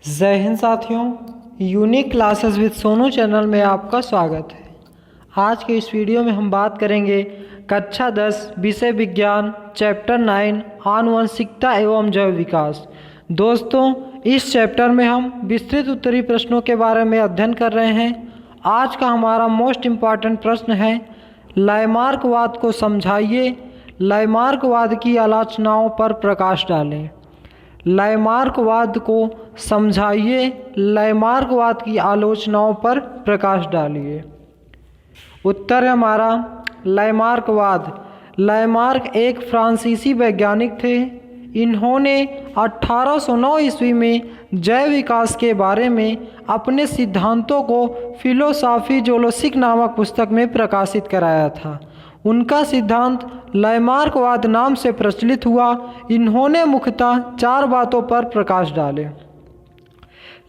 जय हिंद साथियों, unique classes with Sonu channel में आपका स्वागत है। आज के इस वीडियो में हम बात करेंगे कक्षा 10 विषय विज्ञान चैप्टर 9 आनुवंशिकता एवं जैव विकास। दोस्तों, इस चैप्टर में हम विस्तृत उत्तरी प्रश्नों के बारे में अध्ययन कर रहे हैं। आज का हमारा मोस्ट इम्पॉर्टेंट प्रश्न है, लैमार्कवाद को समझाइए। लैमार्कवाद की आलोचनाओं पर प्रकाश डालें। लैमार्कवाद को समझाइए, लैमार्कवाद की आलोचनाओं पर प्रकाश डालिए। उत्तर है हमारा लैमार्कवाद। लैमार्क एक फ्रांसीसी वैज्ञानिक थे। इन्होंने 1809 ईस्वी में जैव विकास के बारे में अपने सिद्धांतों को फिलोसॉफी जोलोसिक नामक पुस्तक में प्रकाशित कराया था। उनका सिद्धांत लैमार्कवाद नाम से प्रचलित हुआ। इन्होंने मुख्यतः 4 बातों पर प्रकाश डाले।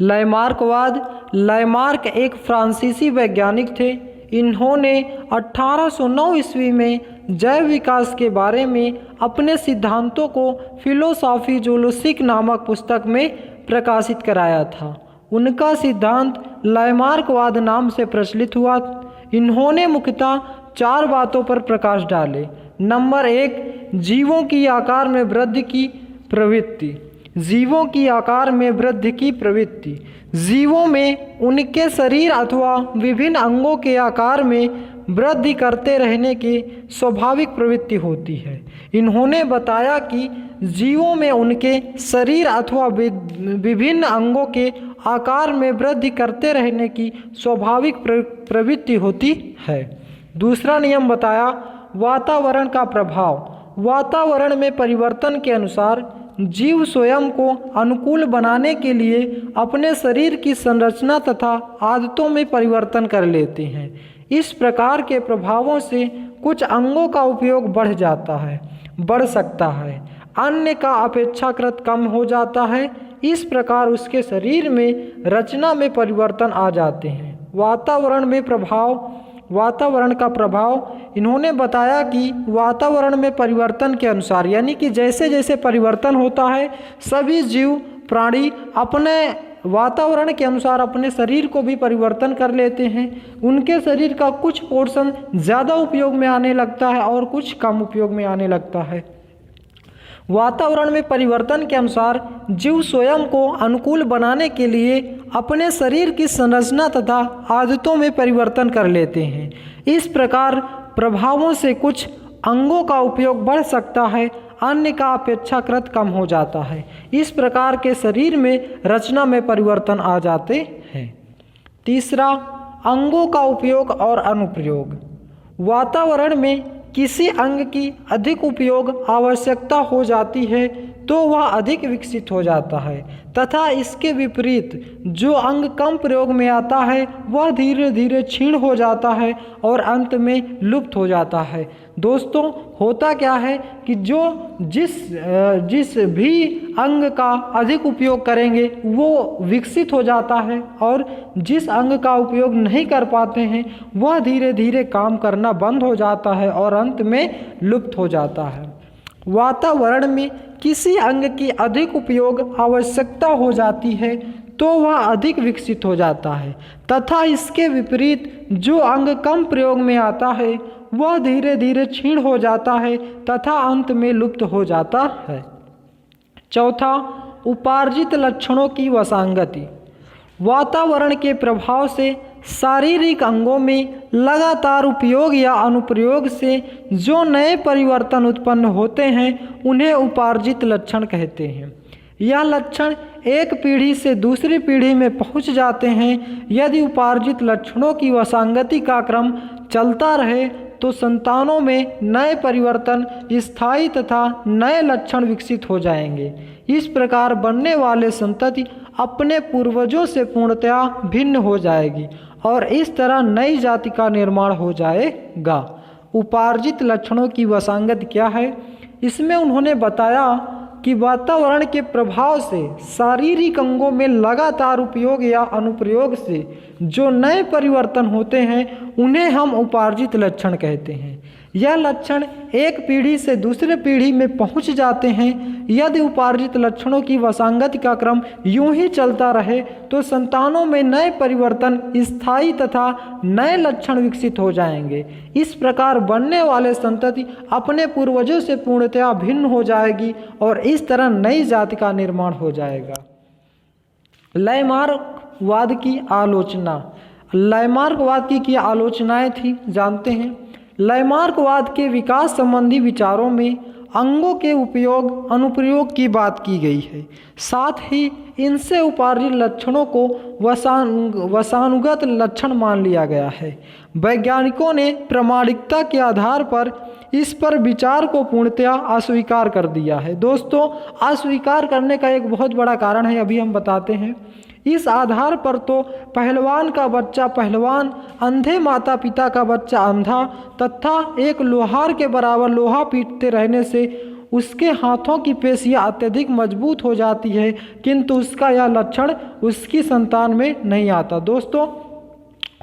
लैमार्कवाद। लैमार्क एक फ्रांसीसी वैज्ञानिक थे। इन्होंने 1809 ईस्वी में जैव विकास के बारे में अपने सिद्धांतों को फिलोसॉफी जोलोसिक नामक पुस्तक में प्रकाशित कराया था। उनका सिद्धांत लैमार्कवाद नाम से प्रचलित हुआ। इन्होंने मुख्यतः 4 बातों पर प्रकाश डाले। नंबर 1, जीवों की आकार में वृद्धि की प्रवृत्ति। जीवों की आकार में वृद्धि की प्रवृत्ति। जीवों में उनके शरीर अथवा विभिन्न अंगों के आकार में वृद्धि करते रहने की स्वाभाविक प्रवृत्ति होती है। इन्होंने बताया कि जीवों में उनके शरीर अथवा विभिन्न अंगों के आकार में वृद्धि करते रहने की स्वाभाविक प्रवृत्ति होती है। दूसरा नियम बताया, वातावरण का प्रभाव। वातावरण में परिवर्तन के अनुसार जीव स्वयं को अनुकूल बनाने के लिए अपने शरीर की संरचना तथा आदतों में परिवर्तन कर लेते हैं। इस प्रकार के प्रभावों से कुछ अंगों का उपयोग बढ़ सकता है, अन्य का अपेक्षाकृत कम हो जाता है। इस प्रकार उसके शरीर में रचना में परिवर्तन आ जाते हैं। वातावरण का प्रभाव। इन्होंने बताया कि वातावरण में परिवर्तन के अनुसार, यानी कि जैसे जैसे परिवर्तन होता है, सभी जीव प्राणी अपने वातावरण के अनुसार अपने शरीर को भी परिवर्तन कर लेते हैं। उनके शरीर का कुछ पोर्शन ज़्यादा उपयोग में आने लगता है और कुछ कम उपयोग में आने लगता है। वातावरण में परिवर्तन के अनुसार जीव स्वयं को अनुकूल बनाने के लिए अपने शरीर की संरचना तथा आदतों में परिवर्तन कर लेते हैं। इस प्रकार प्रभावों से कुछ अंगों का उपयोग बढ़ सकता है, अन्य का अपेक्षाकृत कम हो जाता है। इस प्रकार के शरीर में रचना में परिवर्तन आ जाते हैं। तीसरा, अंगों का उपयोग और अनुप्रयोग। वातावरण में किसी अंग की अधिक उपयोग आवश्यकता हो जाती है तो वह अधिक विकसित हो जाता है, तथा इसके विपरीत जो अंग कम प्रयोग में आता है वह धीरे धीरे क्षीण हो जाता है और अंत में लुप्त हो जाता है। दोस्तों, होता क्या है कि जिस भी अंग का अधिक उपयोग करेंगे वो विकसित हो जाता है और जिस अंग का उपयोग नहीं कर पाते हैं वह धीरे धीरे काम करना बंद हो जाता है और अंत में लुप्त हो जाता है। वातावरण में किसी अंग की अधिक उपयोग आवश्यकता हो जाती है तो वह अधिक विकसित हो जाता है, तथा इसके विपरीत जो अंग कम प्रयोग में आता है वह धीरे धीरे क्षीण हो जाता है तथा अंत में लुप्त हो जाता है। चौथा, उपार्जित लक्षणों की वसांगति। वातावरण के प्रभाव से शारीरिक अंगों में लगातार उपयोग या अनुप्रयोग से जो नए परिवर्तन उत्पन्न होते हैं उन्हें उपार्जित लक्षण कहते हैं। यह लक्षण एक पीढ़ी से दूसरी पीढ़ी में पहुंच जाते हैं। यदि उपार्जित लक्षणों की वसांगति का क्रम चलता रहे तो संतानों में नए परिवर्तन स्थायी तथा नए लक्षण विकसित हो जाएंगे। इस प्रकार बनने वाले संतति अपने पूर्वजों से पूर्णतया भिन्न हो जाएगी और इस तरह नई जाति का निर्माण हो जाएगा। उपार्जित लक्षणों की वसांगति क्या है? इसमें उन्होंने बताया कि वातावरण के प्रभाव से शारीरिक अंगों में लगातार उपयोग या अनुप्रयोग से जो नए परिवर्तन होते हैं उन्हें हम उपार्जित लक्षण कहते हैं। यह लक्षण एक पीढ़ी से दूसरे पीढ़ी में पहुंच जाते हैं। यदि उपार्जित लक्षणों की वसांगति का क्रम यूं ही चलता रहे तो संतानों में नए परिवर्तन स्थायी तथा नए लक्षण विकसित हो जाएंगे। इस प्रकार बनने वाले संतति अपने पूर्वजों से पूर्णतया भिन्न हो जाएगी और इस तरह नई जाति का निर्माण हो जाएगा। लयमार्गवाद की आलोचना। लयमार्गवाद की आलोचनाएं थी, जानते हैं। लयमार्गवाद के विकास संबंधी विचारों में अंगों के उपयोग अनुप्रयोग की बात की गई है। साथ ही इनसे उपार्जित लक्षणों को वसानुगत लक्षण मान लिया गया है। वैज्ञानिकों ने प्रामाणिकता के आधार पर इस पर विचार को पूर्णतया अस्वीकार कर दिया है। दोस्तों, अस्वीकार करने का एक बहुत बड़ा कारण है, अभी हम बताते हैं। इस आधार पर तो पहलवान का बच्चा पहलवान, अंधे माता पिता का बच्चा अंधा तथा एक लोहार के बराबर लोहा पीटते रहने से उसके हाथों की पेशियां अत्यधिक मजबूत हो जाती है, किंतु उसका यह लक्षण उसकी संतान में नहीं आता। दोस्तों,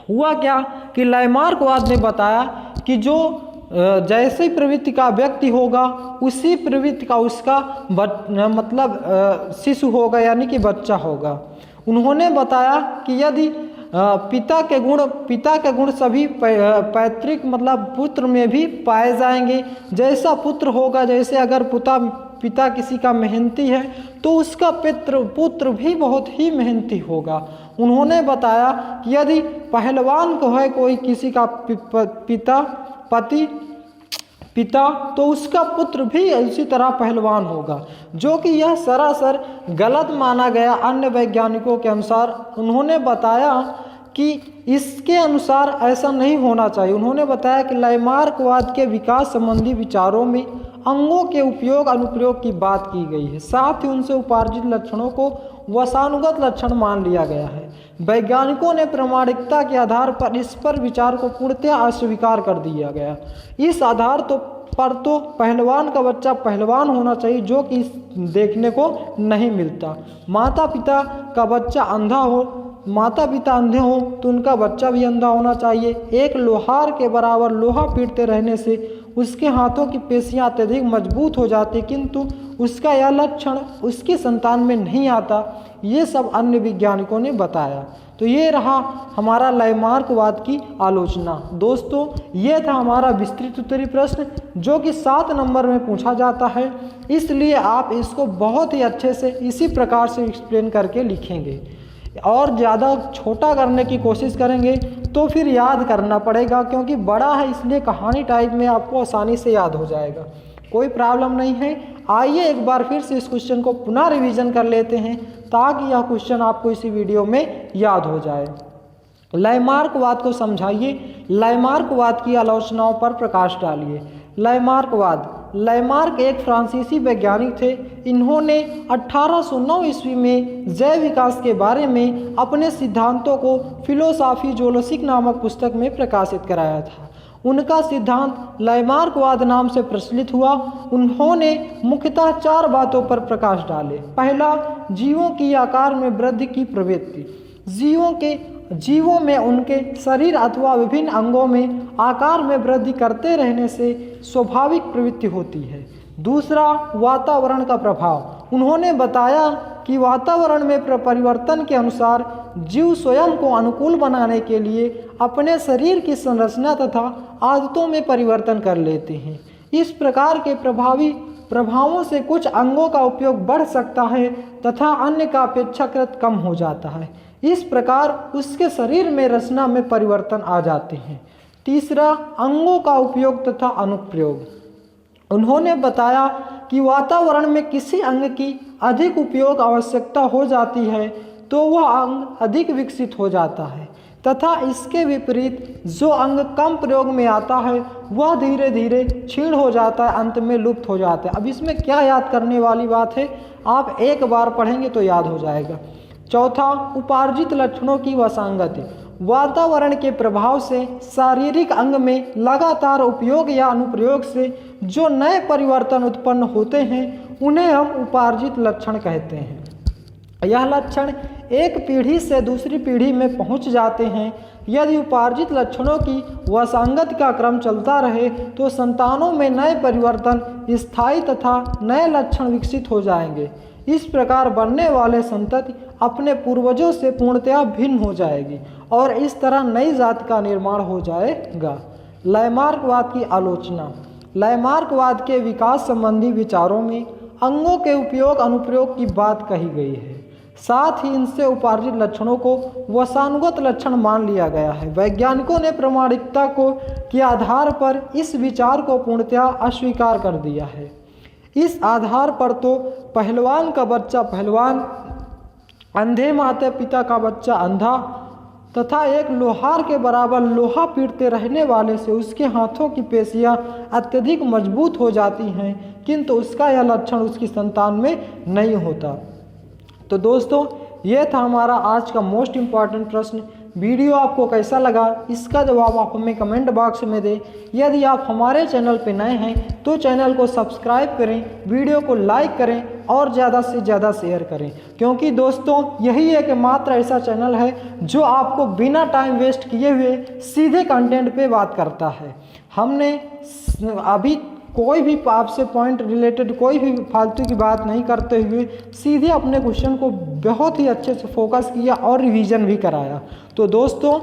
हुआ क्या कि लयमार्गवाद ने बताया कि जो जैसे प्रवृत्ति का व्यक्ति होगा उसी प्रवृत्ति का उसका शिशु होगा, यानी कि बच्चा होगा। उन्होंने बताया कि यदि पिता के गुण सभी पैतृक पुत्र में भी पाए जाएंगे। जैसा पुत्र होगा, जैसे अगर पिता किसी का मेहनती है तो उसका पुत्र भी बहुत ही मेहनती होगा। उन्होंने बताया कि यदि पहलवान को है कोई किसी का पिता तो उसका पुत्र भी इसी तरह पहलवान होगा, जो कि यह सरासर गलत माना गया। अन्य वैज्ञानिकों के अनुसार उन्होंने बताया कि इसके अनुसार ऐसा नहीं होना चाहिए। उन्होंने बताया कि लयमार्गवाद के विकास संबंधी विचारों में अंगों के उपयोग अनुप्रयोग की बात की गई है। साथ ही उनसे उपार्जित लक्षणों को वसानुगत लक्षण मान लिया गया है। वैज्ञानिकों ने प्रामाणिकता के आधार पर इस पर विचार को पूर्णतया अस्वीकार कर दिया गया। इस आधार पर तो पहलवान का बच्चा पहलवान होना चाहिए, जो कि देखने को नहीं मिलता। माता पिता का बच्चा अंधा हो, माता पिता अंधे हो तो उनका बच्चा भी अंधा होना चाहिए। एक लोहार के बराबर लोहा पीटते रहने से उसके हाथों की पेशियां अत्यधिक मजबूत हो जाती, किंतु उसका यह लक्षण उसकी संतान में नहीं आता। ये सब अन्य वैज्ञानिकों ने बताया। तो ये रहा हमारा लयमार्गवाद की आलोचना। दोस्तों, ये था हमारा विस्तृत उत्तरीय प्रश्न, जो कि 7 नंबर में पूछा जाता है। इसलिए आप इसको बहुत ही अच्छे से इसी प्रकार से एक्सप्लेन करके लिखेंगे। और ज़्यादा छोटा करने की कोशिश करेंगे तो फिर याद करना पड़ेगा, क्योंकि बड़ा है इसलिए कहानी टाइप में आपको आसानी से याद हो जाएगा। कोई प्रॉब्लम नहीं है। आइए एक बार फिर से इस क्वेश्चन को पुनः रिवीजन कर लेते हैं, ताकि यह क्वेश्चन आपको इसी वीडियो में याद हो जाए। लयमार्गवाद को समझाइए। लयमार्गवाद की आलोचनाओं पर प्रकाश डालिए। लयमार्क एक फ्रांसीसी वैज्ञानिक थे। इन्होंने 1809 ईस्वी में जैव विकास के बारे में अपने सिद्धांतों को फिलोसॉफी जोलोजिक नामक पुस्तक में प्रकाशित कराया था। उनका सिद्धांत लयमार्गवाद नाम से प्रचलित हुआ। उन्होंने मुख्यतः 4 बातों पर प्रकाश डाले। पहला, जीवों की आकार में वृद्धि की प्रवृत्ति। जीवों में उनके शरीर अथवा विभिन्न अंगों में आकार में वृद्धि करते रहने से स्वाभाविक प्रवृत्ति होती है। दूसरा, वातावरण का प्रभाव। उन्होंने बताया कि वातावरण में परिवर्तन के अनुसार जीव स्वयं को अनुकूल बनाने के लिए अपने शरीर की संरचना तथा आदतों में परिवर्तन कर लेते हैं। इस प्रकार के प्रभावों से कुछ अंगों का उपयोग बढ़ सकता है तथा अन्य का अपेक्षाकृत कम हो जाता है। इस प्रकार उसके शरीर में रचना में परिवर्तन आ जाते हैं। तीसरा, अंगों का उपयोग तथा अनुप्रयोग। उन्होंने बताया कि वातावरण में किसी अंग की अधिक उपयोग आवश्यकता हो जाती है तो वह अंग अधिक विकसित हो जाता है, तथा इसके विपरीत जो अंग कम प्रयोग में आता है वह धीरे धीरे क्षीण हो जाता है, अंत में लुप्त हो जाता है। अब इसमें क्या याद करने वाली बात है, आप एक बार पढ़ेंगे तो याद हो जाएगा। चौथा, उपार्जित लक्षणों की वसांगति। वातावरण के प्रभाव से शारीरिक अंग में लगातार उपयोग या अनुप्रयोग से जो नए परिवर्तन उत्पन्न होते हैं उन्हें हम उपार्जित लक्षण कहते हैं। यह लक्षण एक पीढ़ी से दूसरी पीढ़ी में पहुंच जाते हैं। यदि उपार्जित लक्षणों की वसांगत का क्रम चलता रहे तो संतानों में नए परिवर्तन स्थायी तथा नए लक्षण विकसित हो जाएंगे। इस प्रकार बनने वाले संतति अपने पूर्वजों से पूर्णतया भिन्न हो जाएगी और इस तरह नई जाति का निर्माण हो जाएगा। लैमार्कवाद की आलोचना। लैमार्कवाद के विकास संबंधी विचारों में अंगों के उपयोग अनुप्रयोग की बात कही गई है। साथ ही इनसे उपार्जित लक्षणों को वसानुगत लक्षण मान लिया गया है। वैज्ञानिकों ने प्रामाणिकता को के आधार पर इस विचार को पूर्णतया अस्वीकार कर दिया है। इस आधार पर तो पहलवान का बच्चा पहलवान, अंधे माता पिता का बच्चा अंधा तथा एक लोहार के बराबर लोहा पीटते रहने वाले से उसके हाथों की पेशियां अत्यधिक मजबूत हो जाती हैं, किंतु उसका यह लक्षण उसकी संतान में नहीं होता। तो दोस्तों, ये था हमारा आज का मोस्ट इम्पॉर्टेंट प्रश्न। वीडियो आपको कैसा लगा इसका जवाब आप हमें कमेंट बॉक्स में दें। यदि आप हमारे चैनल पर नए हैं तो चैनल को सब्सक्राइब करें, वीडियो को लाइक करें और ज़्यादा से ज़्यादा शेयर करें, क्योंकि दोस्तों यही एक मात्र ऐसा चैनल है जो आपको बिना टाइम वेस्ट किए हुए सीधे कंटेंट पे बात करता है। हमने अभी कोई भी आपसे पॉइंट रिलेटेड कोई भी फालतू की बात नहीं करते हुए सीधे अपने क्वेश्चन को बहुत ही अच्छे से फोकस किया और रिवीजन भी कराया। तो दोस्तों,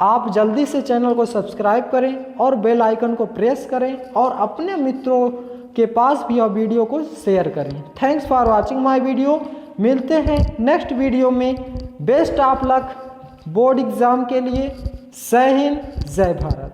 आप जल्दी से चैनल को सब्सक्राइब करें और बेल आइकन को प्रेस करें और अपने मित्रों के पास भी यह वीडियो को शेयर करें। Thanks for watching my video. मिलते हैं नेक्स्ट वीडियो में। Best of luck board exam के लिए। जय हिंद, जय भारत।